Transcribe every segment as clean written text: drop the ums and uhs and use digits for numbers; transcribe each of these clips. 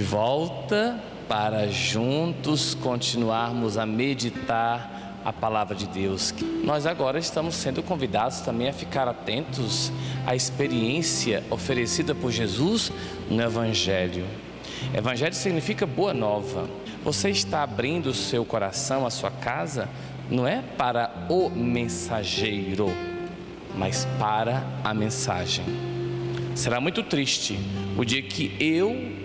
de volta para juntos continuarmos a meditar a palavra de Deus. Nós agora estamos sendo convidados também a ficar atentos à experiência oferecida por Jesus no Evangelho. Evangelho significa boa nova. Você está abrindo o seu coração, a sua casa, não é para o mensageiro, mas para a mensagem. Será muito triste o dia que eu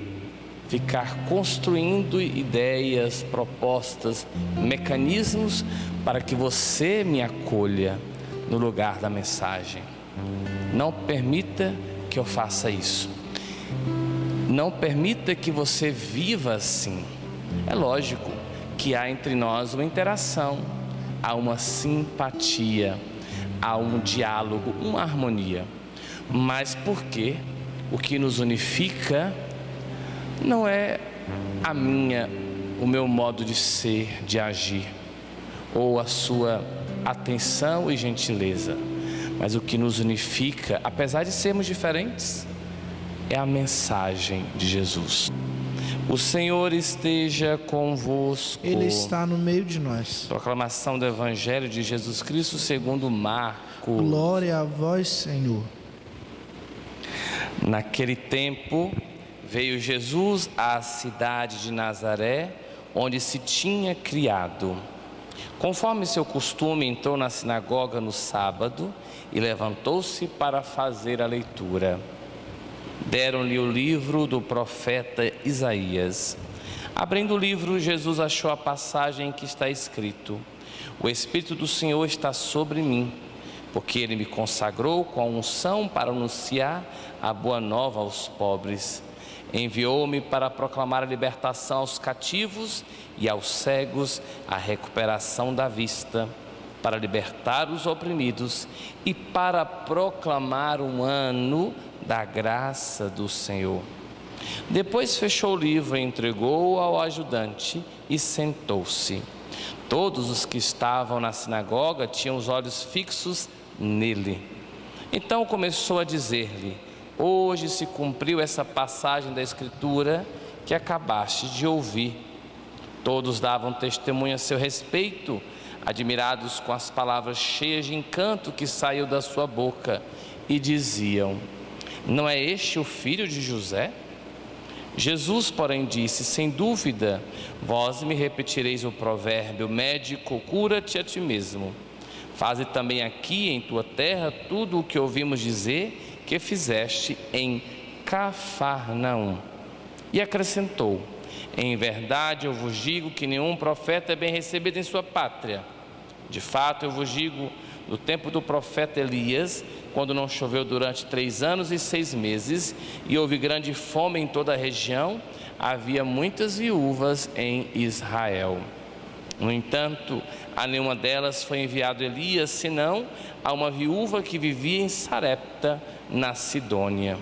ficar construindo ideias, propostas, mecanismos para que você me acolha no lugar da mensagem. Não permita que eu faça isso. Não permita que você viva assim. É lógico que há entre nós uma interação, há uma simpatia, há um diálogo, uma harmonia. Mas por quê? O que nos unifica não é o meu modo de ser, de agir, ou a sua atenção e gentileza, mas o que nos unifica, apesar de sermos diferentes, é a mensagem de Jesus. O Senhor esteja convosco. Ele está no meio de nós. Proclamação do Evangelho de Jesus Cristo segundo Marcos. Glória a vós, Senhor. Naquele tempo, veio Jesus à cidade de Nazaré, onde se tinha criado. Conforme seu costume, entrou na sinagoga no sábado e levantou-se para fazer a leitura. Deram-lhe o livro do profeta Isaías. Abrindo o livro, Jesus achou a passagem em que está escrito: O Espírito do Senhor está sobre mim, porque Ele me consagrou com a unção para anunciar a boa nova aos pobres. Enviou-me para proclamar a libertação aos cativos e aos cegos, a recuperação da vista, para libertar os oprimidos e para proclamar um ano da graça do Senhor. Depois fechou o livro, entregou-o ao ajudante e sentou-se. Todos os que estavam na sinagoga tinham os olhos fixos nele. Então começou a dizer-lhe: Hoje se cumpriu essa passagem da Escritura que acabaste de ouvir. Todos davam testemunho a seu respeito, admirados com as palavras cheias de encanto que saiu da sua boca, e diziam: Não é este o filho de José? Jesus, porém, disse: Sem dúvida, vós me repetireis o provérbio: Médico, cura-te a ti mesmo. Faze também aqui em tua terra tudo o que ouvimos dizer que fizeste em Cafarnaum. E acrescentou: Em verdade eu vos digo que nenhum profeta é bem recebido em sua pátria. De fato eu vos digo, no tempo do profeta Elias, quando não choveu durante 3 anos e 6 meses, e houve grande fome em toda a região, havia muitas viúvas em Israel. No entanto, a nenhuma delas foi enviado Elias, senão a uma viúva que vivia em Sarepta, na Sidônia.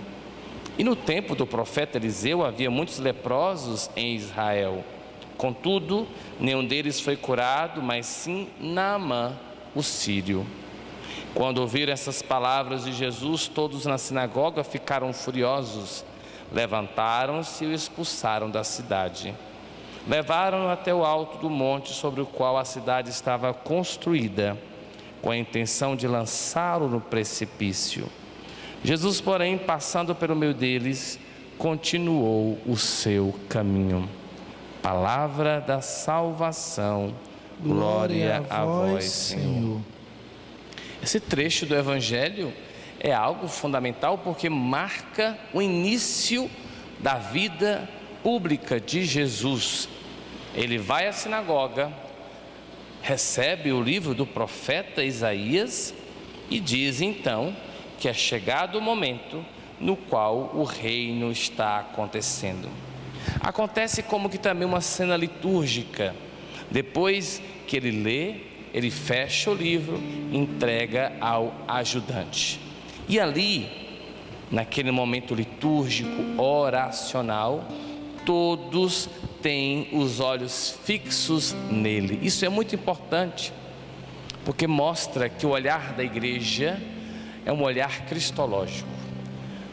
E no tempo do profeta Eliseu havia muitos leprosos em Israel. Contudo, nenhum deles foi curado, mas sim Naamã, o sírio. Quando ouviram essas palavras de Jesus, todos na sinagoga ficaram furiosos. Levantaram-se e o expulsaram da cidade. Levaram-no até o alto do monte sobre o qual a cidade estava construída, com a intenção de lançá-lo no precipício. Jesus, porém, passando pelo meio deles, continuou o seu caminho. Palavra da salvação. Glória a vós, Senhor. Esse trecho do Evangelho é algo fundamental porque marca o início da vida pública de Jesus. Ele vai à sinagoga, recebe o livro do profeta Isaías e diz então que é chegado o momento no qual o reino está acontecendo. Acontece como que também uma cena litúrgica. Depois que ele lê, ele fecha o livro, entrega ao ajudante. E ali, naquele momento litúrgico, oracional, todos têm os olhos fixos nele. Isso é muito importante, porque mostra que o olhar da igreja é um olhar cristológico.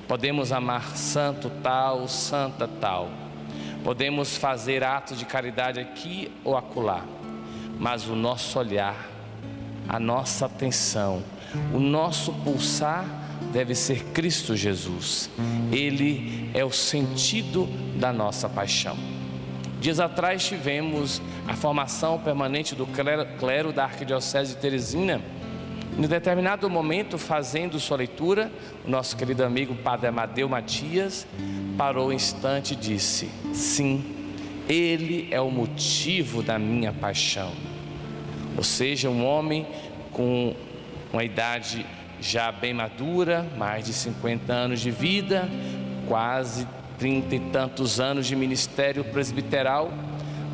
Podemos amar santo tal, santa tal. Podemos fazer atos de caridade aqui ou acolá, mas o nosso olhar, a nossa atenção, o nosso pulsar deve ser Cristo Jesus. Ele é o sentido da nossa paixão. Dias atrás tivemos a formação permanente do clero da Arquidiocese de Teresina. Em determinado momento, fazendo sua leitura, o nosso querido amigo Padre Amadeu Matias parou um instante e disse: sim, ele é o motivo da minha paixão. Ou seja, um homem com uma idade já bem madura, mais de 50 anos de vida, quase 30 e tantos anos de ministério presbiteral,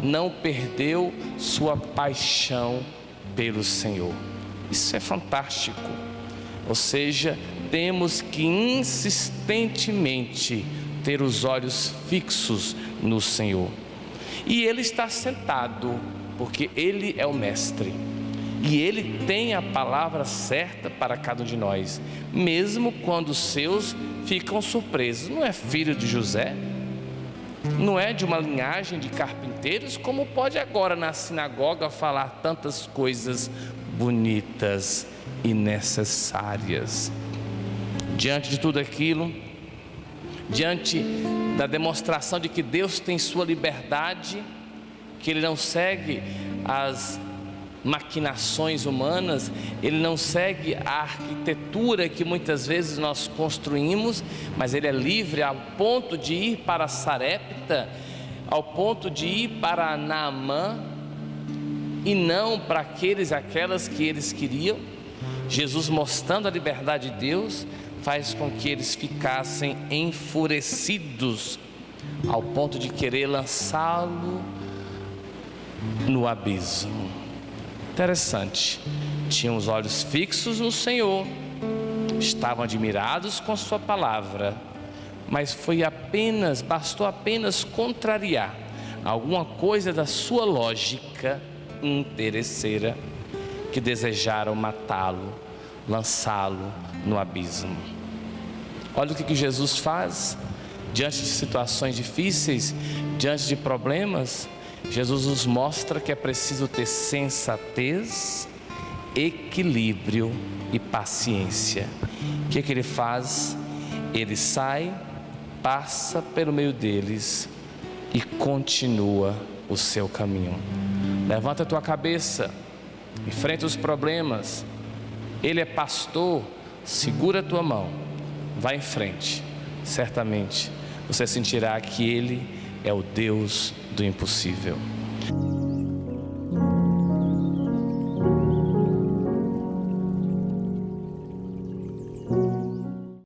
não perdeu sua paixão pelo Senhor. Isso é fantástico. Ou seja, temos que insistentemente ter os olhos fixos no Senhor. E Ele está sentado, porque Ele é o Mestre. E Ele tem a palavra certa para cada um de nós, mesmo quando os seus ficam surpresos. Não é filho de José, não é de uma linhagem de carpinteiros, como pode agora na sinagoga falar tantas coisas bonitas e necessárias. Diante de tudo aquilo, diante da demonstração de que Deus tem sua liberdade, que Ele não segue as maquinações humanas, Ele não segue a arquitetura que muitas vezes nós construímos, mas Ele é livre ao ponto de ir para Sarepta, ao ponto de ir para Naamã, e não para aquelas que eles queriam. Jesus, mostrando a liberdade de Deus, faz com que eles ficassem enfurecidos, ao ponto de querer lançá-lo no abismo. Interessante, tinham os olhos fixos no Senhor, estavam admirados com sua palavra, mas bastou apenas contrariar alguma coisa da sua lógica interesseira, que desejaram matá-lo, lançá-lo no abismo. Olha o que Jesus faz diante de situações difíceis, diante de problemas. Jesus nos mostra que é preciso ter sensatez, equilíbrio e paciência. O que Ele faz? Ele sai, passa pelo meio deles e continua o seu caminho. Levanta a tua cabeça, enfrenta os problemas. Ele é pastor, segura a tua mão, vai em frente. Certamente você sentirá que Ele é o Deus do impossível.